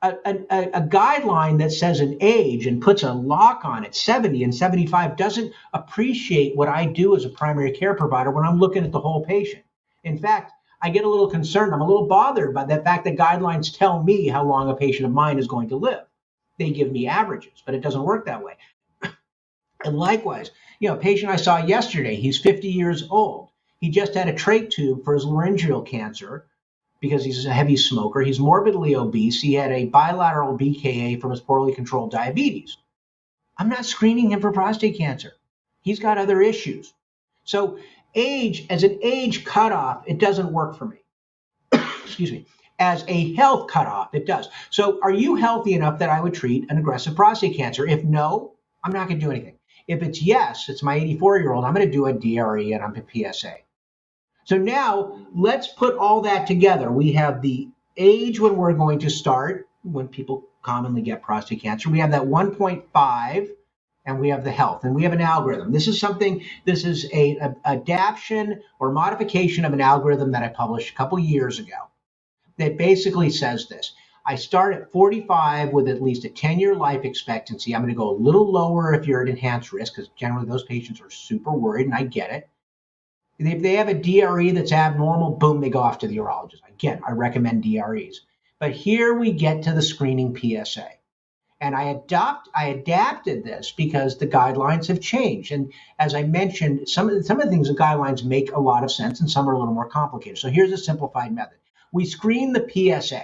A guideline that says an age and puts a lock on it, 70 and 75, doesn't appreciate what I do as a primary care provider when I'm looking at the whole patient. In fact, I get a little concerned. I'm a little bothered by the fact that guidelines tell me how long a patient of mine is going to live. They give me averages, but it doesn't work that way. And likewise, a patient I saw yesterday, he's 50 years old. He just had a trach tube for his laryngeal cancer because he's a heavy smoker. He's morbidly obese. He had a bilateral BKA from his poorly controlled diabetes. I'm not screening him for prostate cancer. He's got other issues. So age, as an age cutoff, it doesn't work for me. Excuse me. As a health cutoff, it does. So are you healthy enough that I would treat an aggressive prostate cancer? If no, I'm not going to do anything. If it's yes, it's my 84-year-old, I'm going to do a DRE and I'm a PSA. So now let's put all that together. We have the age when we're going to start, when people commonly get prostate cancer. We have that 1.5, and we have the health, and we have an algorithm. This is a adaptation or modification of an algorithm that I published a couple years ago that basically says this. I start at 45 with at least a 10-year life expectancy. I'm going to go a little lower if you're at enhanced risk, because generally those patients are super worried, and I get it. If they have a DRE that's abnormal, boom, they go off to the urologist. Again, I recommend DREs. But here we get to the screening PSA. And I adapted this because the guidelines have changed. And as I mentioned, some of the things, the guidelines make a lot of sense and some are a little more complicated. So here's a simplified method. We screen the PSA.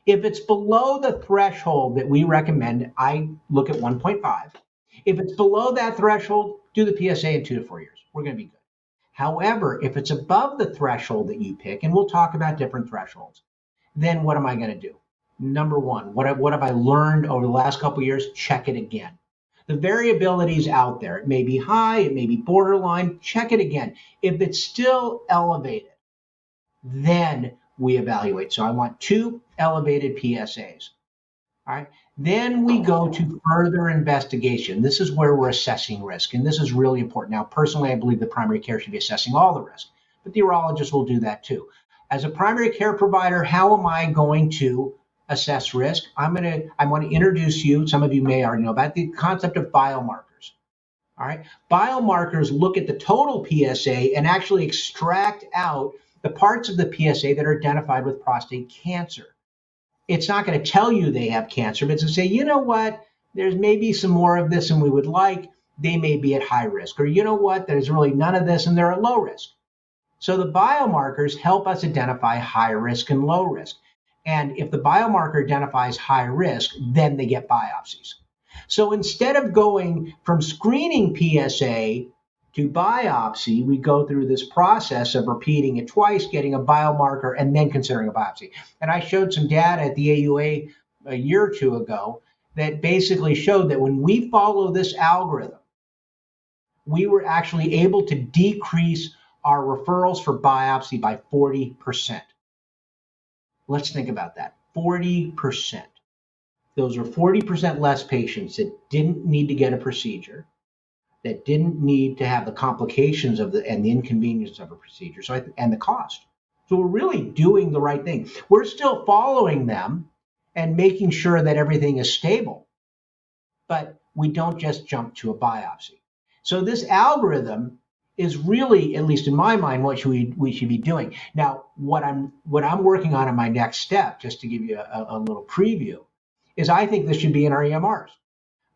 If it's below the threshold that we recommend, I look at 1.5. If it's below that threshold, do the PSA in 2 to 4 years. We're going to be good. However, if it's above the threshold that you pick, and we'll talk about different thresholds, then what am I going to do? Number one, what have I learned over the last couple of years? Check it again. The variability is out there. It may be high, it may be borderline. Check it again. If it's still elevated, then we evaluate. So I want 2 elevated PSAs. All right. Then we go to further investigation. This is where we're assessing risk, and this is really important. Now, personally, I believe the primary care should be assessing all the risk, but the urologist will do that too. As a primary care provider, how am I going to assess risk? I want to introduce you, some of you may already know about the concept of biomarkers. All right. Biomarkers look at the total PSA and actually extract out the parts of the PSA that are identified with prostate cancer. It's not going to tell you they have cancer, but it's going to say, you know what, there's maybe some more of this than we would like. They may be at high risk. Or you know what, there's really none of this and they're at low risk. So the biomarkers help us identify high risk and low risk. And if the biomarker identifies high risk, then they get biopsies. So instead of going from screening PSA to biopsy, we go through this process of repeating it twice, getting a biomarker, and then considering a biopsy. And I showed some data at the AUA a year or two ago that basically showed that when we follow this algorithm, we were actually able to decrease our referrals for biopsy by 40%. Let's think about that, 40%. Those are 40% less patients that didn't need to get a procedure, that didn't need to have the complications of and the inconvenience of a procedure, and the cost. So we're really doing the right thing. We're still following them and making sure that everything is stable, but we don't just jump to a biopsy. So this algorithm is really, at least in my mind, what we should be doing. Now, what I'm working on in my next step, just to give you a little preview, is I think this should be in our EMRs.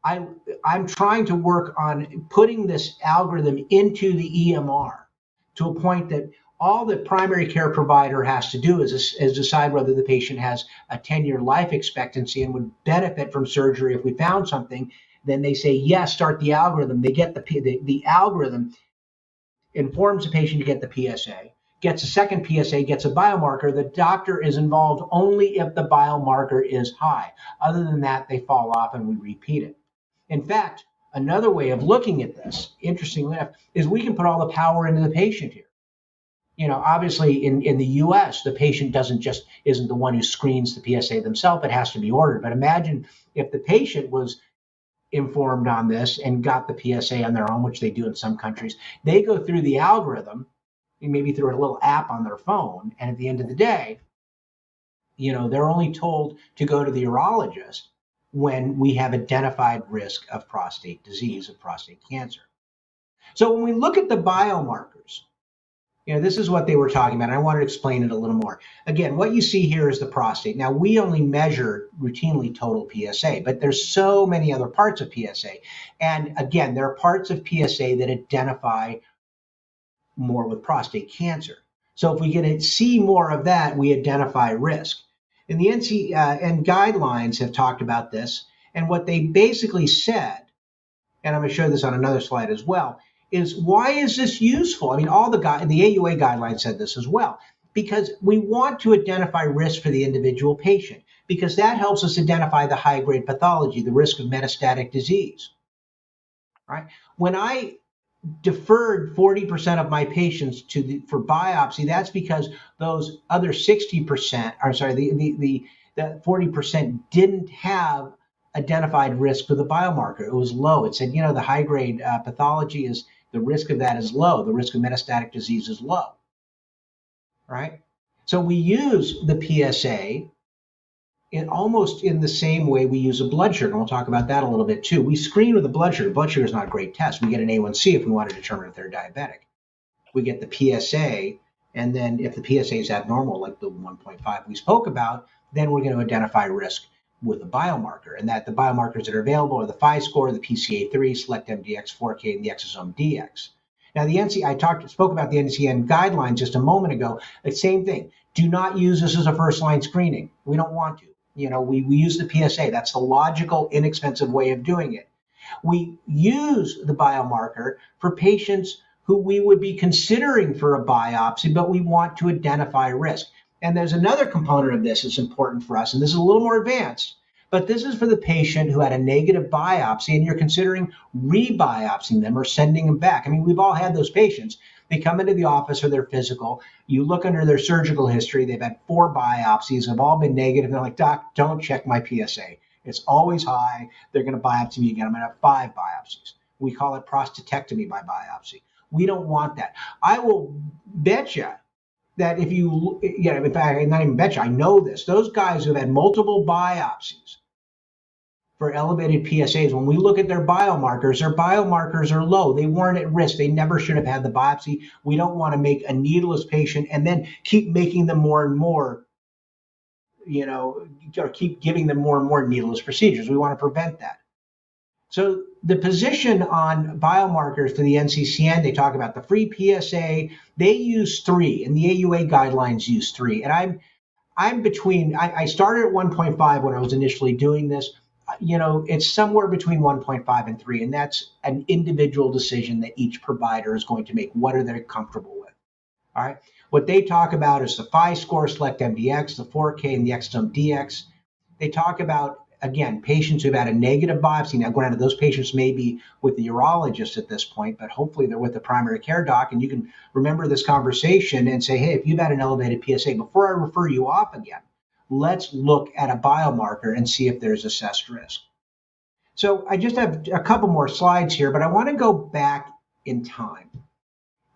I'm trying to work on putting this algorithm into the EMR to a point that all the primary care provider has to do is decide whether the patient has a 10-year life expectancy and would benefit from surgery if we found something. Then they say, yes, start the algorithm. They get the algorithm, informs the patient to get the PSA, gets a second PSA, gets a biomarker. The doctor is involved only if the biomarker is high. Other than that, they fall off and we repeat it. In fact, another way of looking at this, interestingly enough, is we can put all the power into the patient here. Obviously in the US, the patient isn't the one who screens the PSA themselves. It has to be ordered. But imagine if the patient was informed on this and got the PSA on their own, which they do in some countries. They go through the algorithm, maybe through a little app on their phone. And at the end of the day, they're only told to go to the urologist when we have identified risk of prostate disease, of prostate cancer. So when we look at the biomarkers, this is what they were talking about. And I want to explain it a little more. Again, what you see here is the prostate. Now, we only measure routinely total PSA, but there's so many other parts of PSA. And again, there are parts of PSA that identify more with prostate cancer. So if we get to see more of that, we identify risk. And the NCCN guidelines have talked about this. And what they basically said, and I'm going to show this on another slide as well, is why is this useful? I mean, the AUA guidelines said this as well, because we want to identify risk for the individual patient, because that helps us identify the high-grade pathology, the risk of metastatic disease. Right? When I deferred 40% of my patients for biopsy, that's because those other 60%, or sorry, the 40% didn't have identified risk for the biomarker. It was low. It said, the high-grade pathology is, the risk of that is low. The risk of metastatic disease is low, right? So we use the PSA almost in the same way we use a blood sugar. And we'll talk about that a little bit too. We screen with a blood sugar. Blood sugar is not a great test. We get an A1C if we want to determine if they're diabetic. We get the PSA, and then if the PSA is abnormal, like the 1.5 we spoke about, then we're going to identify risk with a biomarker, and that the biomarkers that are available are the Phi score, the PCA3, Select MDX, 4K, and the exosome DX. Now, I spoke about the NCCN guidelines just a moment ago. The same thing. Do not use this as a first-line screening. We don't want to. We use the PSA. That's the logical, inexpensive way of doing it. We use the biomarker for patients who we would be considering for a biopsy, but we want to identify risk. And there's another component of this that's important for us, and this is a little more advanced, but this is for the patient who had a negative biopsy and you're considering rebiopsying them or sending them back. I mean, we've all had those patients. They come into the office for their physical. You look under their surgical history. They've had 4 biopsies, have all been negative. And they're like, doc, don't check my PSA. It's always high. They're going to biopsy me again. I'm going to have 5 biopsies. We call it prostatectomy by biopsy. We don't want that. I will bet you that if you, in fact, not even bet you, I know this, those guys who have had multiple biopsies for elevated PSAs, when we look at their biomarkers are low. They weren't at risk. They never should have had the biopsy. We don't want to make a needless patient and then keep making them more and more, or keep giving them more and more needless procedures. We want to prevent that. So the position on biomarkers for the NCCN, they talk about the free PSA. They use 3, and the AUA guidelines use 3. And I'm between. I started at 1.5 when I was initially doing this. It's somewhere between 1.5 and 3, and that's an individual decision that each provider is going to make. What are they comfortable with? All right. What they talk about is the Phi score, Select MDX, the 4K, and the exosome DX. They talk about, again, patients who've had a negative biopsy. Now, granted, those patients may be with the urologist at this point, but hopefully they're with the primary care doc, and you can remember this conversation and say, hey, if you've had an elevated PSA, before I refer you off again, let's look at a biomarker and see if there's assessed risk. So I just have a couple more slides here, but I want to go back in time.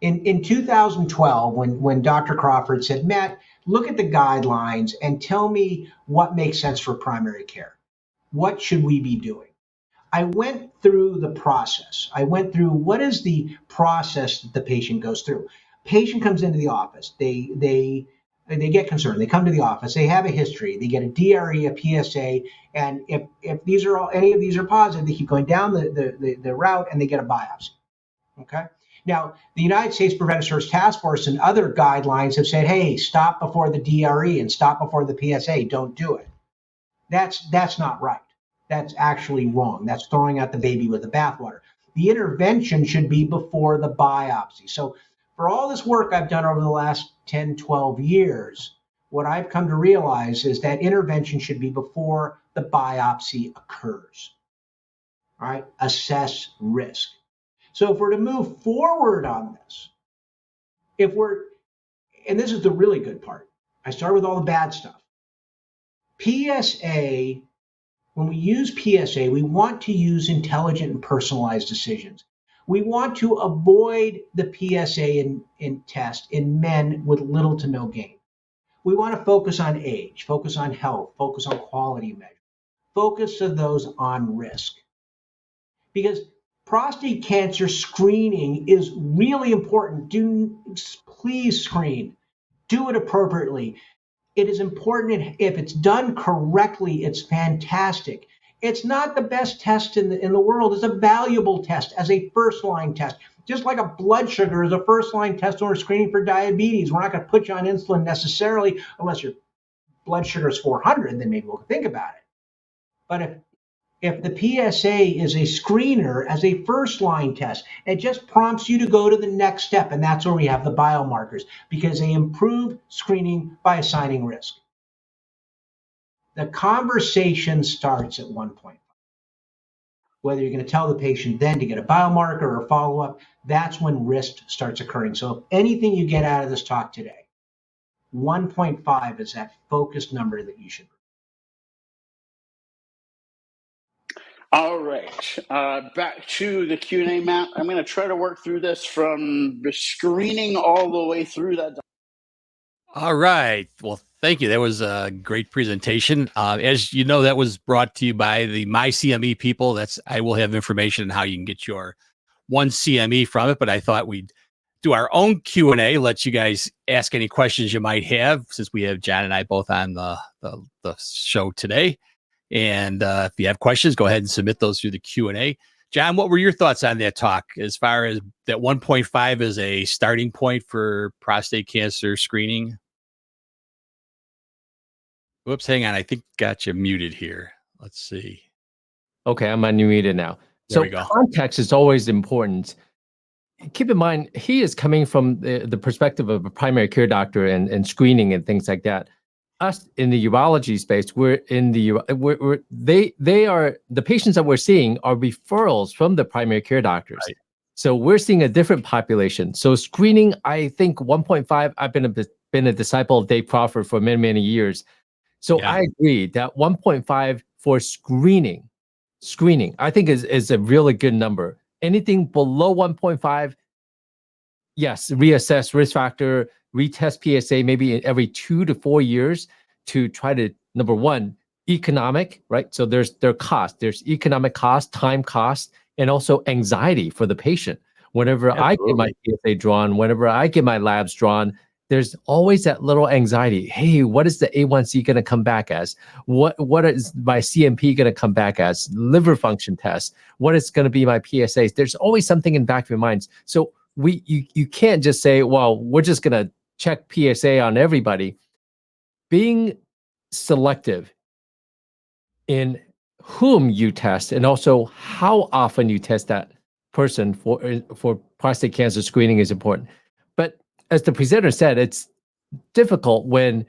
In 2012, when Dr. Crawford said, Matt, look at the guidelines and tell me what makes sense for primary care. What should we be doing? I went through the process. I went through what is the process that the patient goes through. Patient comes into the office. They get concerned. They come to the office. They have a history. They get a DRE, a PSA, and if these are all any of these are positive, they keep going down the route and they get a biopsy. Okay. Now, the United States Preventive Service Task Force and other guidelines have said, hey, stop before the DRE and stop before the PSA. Don't do it. That's not right. That's actually wrong. That's throwing out the baby with the bathwater. The intervention should be before the biopsy. So for all this work I've done over the last 10, 12 years, what I've come to realize is that intervention should be before the biopsy occurs. All right, assess risk. So if we're to move forward on this, and this is the really good part, I start with all the bad stuff. PSA, when we use PSA, we want to use intelligent and personalized decisions. We want to avoid the PSA in test in men with little to no gain. We want to focus on age, focus on health, focus on quality measure, focus of those on risk. Because prostate cancer screening is really important. Please screen. Do it appropriately. It is important. If it's done correctly, it's fantastic. It's not the best test in the world. It's a valuable test as a first-line test. Just like a blood sugar is a first-line test when we're screening for diabetes. We're not going to put you on insulin necessarily unless your blood sugar is 400, then maybe we'll think about it. But if the PSA is a screener as a first-line test, it just prompts you to go to the next step, and that's where we have the biomarkers, because they improve screening by assigning risk. The conversation starts at 1.5. Whether you're going to tell the patient then to get a biomarker or follow-up, that's when risk starts occurring. So if anything you get out of this talk today, 1.5 is that focused number that you should. All right, back to the Q&A, Matt. I'm going to try to work through this from the screening all the way through that. All right. Well, thank you. That was a great presentation. As you know, that was brought to you by the MyCME people. I will have information on how you can get your one CME from it, but I thought we'd do our own Q&A, let you guys ask any questions you might have, since we have John and I both on the show today. And if you have questions, go ahead and submit those through the Q&A. John, what were your thoughts on that talk as far as that 1.5 is a starting point for prostate cancer screening? Whoops, hang on. I think got you muted here. Let's see. Okay, I'm unmuted now. There we go. Context is always important. Keep in mind, he is coming from the perspective of a primary care doctor and screening and things like that. Us in the urology space, they are the patients that we're seeing are referrals from the primary care doctors. Right. So we're seeing a different population. So screening, I think 1.5. I've been a disciple of Dave Crawford for many, many years. So yeah. I agree that 1.5 for screening, I think is a really good number. Anything below 1.5, yes, reassess risk factor, retest PSA maybe every 2 to 4 years to try to, number one, economic, right? So there's economic cost, time cost, and also anxiety for the patient. Whenever Absolutely. I get my PSA drawn, whenever I get my labs drawn, there's always that little anxiety. Hey, what is the A1C going to come back as? What is my CMP going to come back as? Liver function test. What is going to be my PSAs? There's always something in the back of your minds. So you can't just say, well, we're just going to check PSA on everybody. Being selective in whom you test and also how often you test that person for prostate cancer screening is important. But as the presenter said, it's difficult when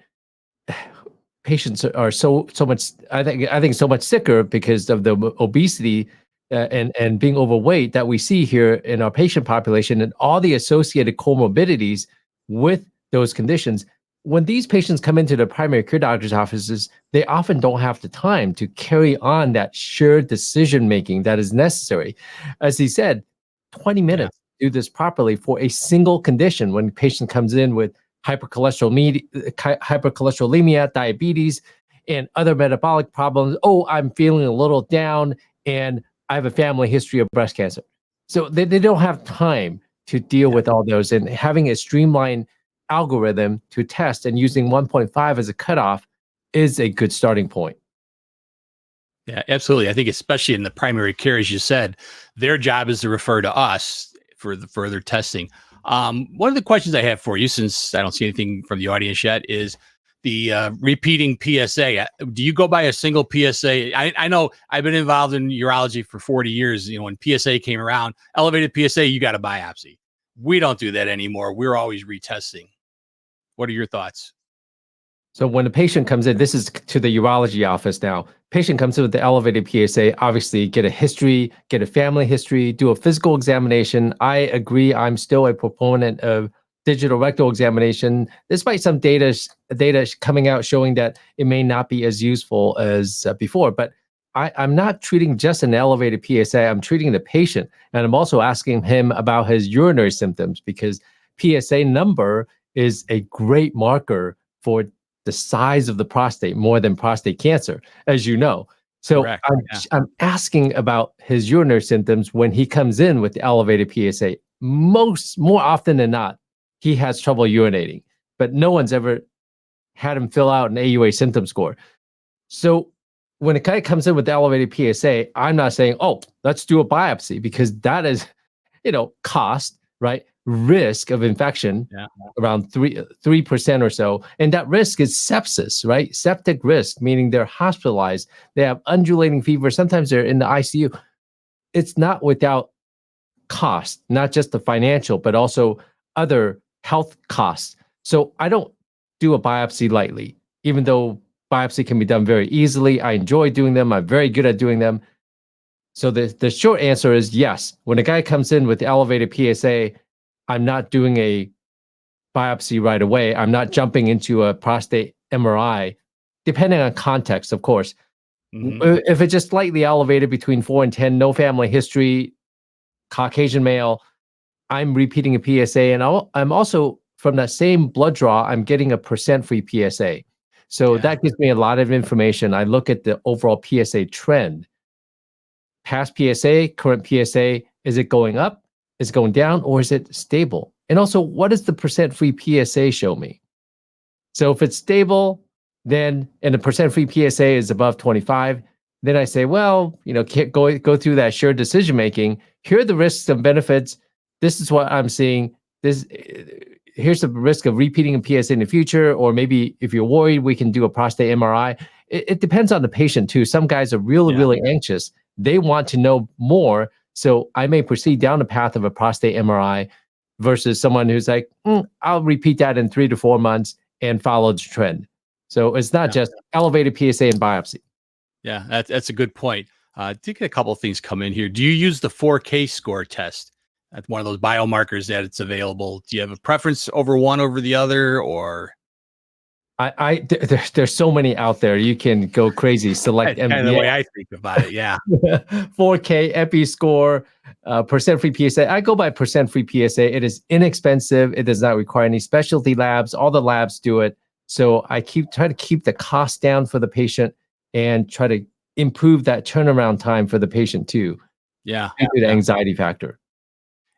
patients are so much, I think so much sicker because of the obesity and being overweight that we see here in our patient population and all the associated comorbidities with those conditions. When these patients come into the primary care doctor's offices, they often don't have the time to carry on that shared decision making that is necessary. As he said, 20 minutes do this properly for a single condition. When a patient comes in with hypercholesterolemia, diabetes, and other metabolic problems, oh, I'm feeling a little down and I have a family history of breast cancer. So they don't have time to deal with all those, and having a streamlined algorithm to test and using 1.5 as a cutoff is a good starting point. Yeah, absolutely. I think especially in the primary care, as you said, their job is to refer to us for the further testing. One of the questions I have for you, since I don't see anything from the audience yet, is the repeating PSA. Do you go by a single PSA? I know I've been involved in urology for 40 years. You know, when PSA came around, elevated PSA, you got a biopsy. We don't do that anymore. We're always retesting. What are your thoughts? So when a patient comes in, this is to the urology office now. Patient comes in with the elevated PSA, obviously get a history, get a family history, do a physical examination. I agree. I'm still a proponent of digital rectal examination, despite some data coming out showing that it may not be as useful as before. But I'm not treating just an elevated PSA. I'm treating the patient, and I'm also asking him about his urinary symptoms, because PSA number is a great marker for the size of the prostate more than prostate cancer, as you know. So I'm asking about his urinary symptoms when he comes in with the elevated PSA. More often than not, he has trouble urinating, but no one's ever had him fill out an AUA symptom score. So when a guy comes in with the elevated PSA, I'm not saying, oh, let's do a biopsy, because that is, cost, right? Risk of infection around 3% or so. And that risk is sepsis, right? Septic risk, meaning they're hospitalized, they have undulating fever, sometimes they're in the ICU. It's not without cost, not just the financial, but also other health costs. So I don't do a biopsy lightly, even though biopsy can be done very easily. I enjoy doing them. I'm very good at doing them. So the short answer is yes. When a guy comes in with the elevated PSA, I'm not doing a biopsy right away. I'm not jumping into a prostate MRI, depending on context, of course. If it's just slightly elevated between 4 and 10, no family history, Caucasian male, I'm repeating a PSA. And I'm also, from that same blood draw, I'm getting a percent-free PSA. So that gives me a lot of information. I look at the overall PSA trend. Past PSA, current PSA, is it going up? Is it going down, or is it stable? And also, what does the percent-free PSA show me? So if it's stable, then, and the percent-free PSA is above 25, then I say, well, can't go through that shared decision-making. Here are the risks and benefits. This is what I'm seeing. Here's the risk of repeating a PSA in the future, or maybe if you're worried, we can do a prostate MRI. It depends on the patient too. Some guys are really anxious. They want to know more. So I may proceed down the path of a prostate MRI versus someone who's like, I'll repeat that in 3 to 4 months and follow the trend. So it's not just elevated PSA and biopsy. Yeah, that's a good point. I think a couple of things come in here. Do you use the 4K score test? That's one of those biomarkers that it's available. Do you have a preference over one over the other, or? There's so many out there. You can go crazy. Select That's kind of the way I think about it. Yeah. 4K epi score, percent-free PSA. I go by percent-free PSA. It is inexpensive. It does not require any specialty labs. All the labs do it. So I try to keep the cost down for the patient and try to improve that turnaround time for the patient too. Yeah. Due to the anxiety factor.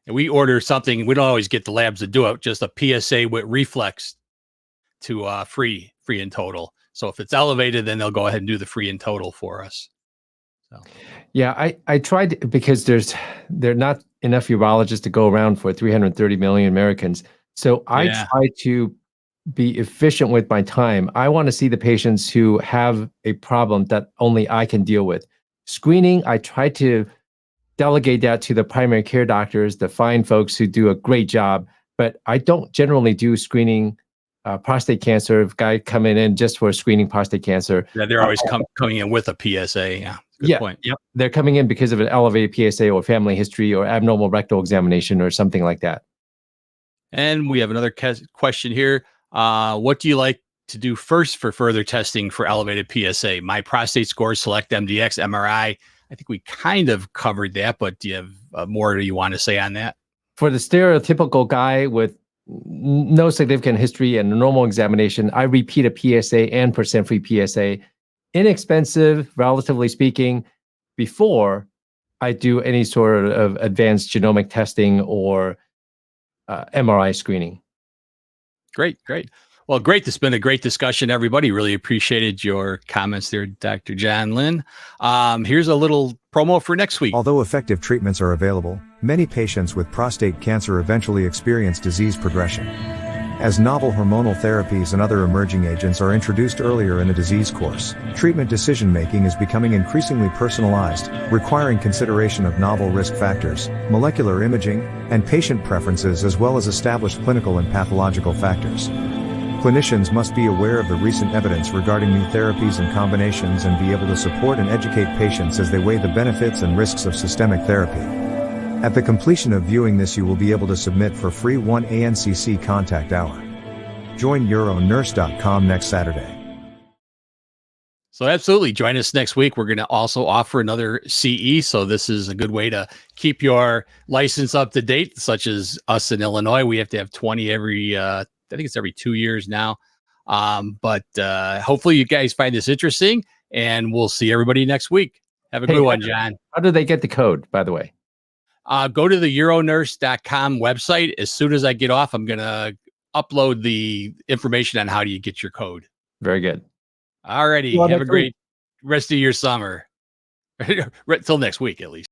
And we order something. We don't always get the labs to do it. Just a PSA with reflex to free in total. So if it's elevated, then they'll go ahead and do the free in total for us. So yeah, I tried, because there are not enough urologists to go around for 330 million Americans. So I try to be efficient with my time. I want to see the patients who have a problem that only I can deal with. Screening, I try to delegate that to the primary care doctors, the fine folks who do a great job, but I don't generally do screening prostate cancer. If guy coming in just for screening prostate cancer. Yeah, they're always coming in with a PSA. Yeah, good point. Yep. They're coming in because of an elevated PSA or family history or abnormal rectal examination or something like that. And we have another question here. What do you like to do first for further testing for elevated PSA? My prostate score, select MDX, MRI. I think we kind of covered that, but do you have more you want to say on that? For the stereotypical guy with no significant history and a normal examination, I repeat a PSA and percent-free PSA, inexpensive, relatively speaking, before I do any sort of advanced genomic testing or MRI screening. Great. Well, great. It's been a great discussion, everybody. Really appreciated your comments there, Dr. John Lynn. Here's a little promo for next week. Although effective treatments are available, many patients with prostate cancer eventually experience disease progression. As novel hormonal therapies and other emerging agents are introduced earlier in the disease course, treatment decision-making is becoming increasingly personalized, requiring consideration of novel risk factors, molecular imaging, and patient preferences as well as established clinical and pathological factors. Clinicians must be aware of the recent evidence regarding new therapies and combinations and be able to support and educate patients as they weigh the benefits and risks of systemic therapy. At the completion of viewing this, you will be able to submit for free 1 ANCC contact hour. Join euronurse.com next Saturday. So absolutely join us next week. We're going to also offer another CE. So this is a good way to keep your license up to date, such as us in Illinois. We have to have 20 every, I think it's every 2 years now. But hopefully you guys find this interesting, and we'll see everybody next week. Have a good one, John. How do they get the code, by the way? Go to the euronurse.com website. As soon as I get off, I'm going to upload the information on how do you get your code. Very good. All righty. Have a great rest of your summer. Till next week, at least.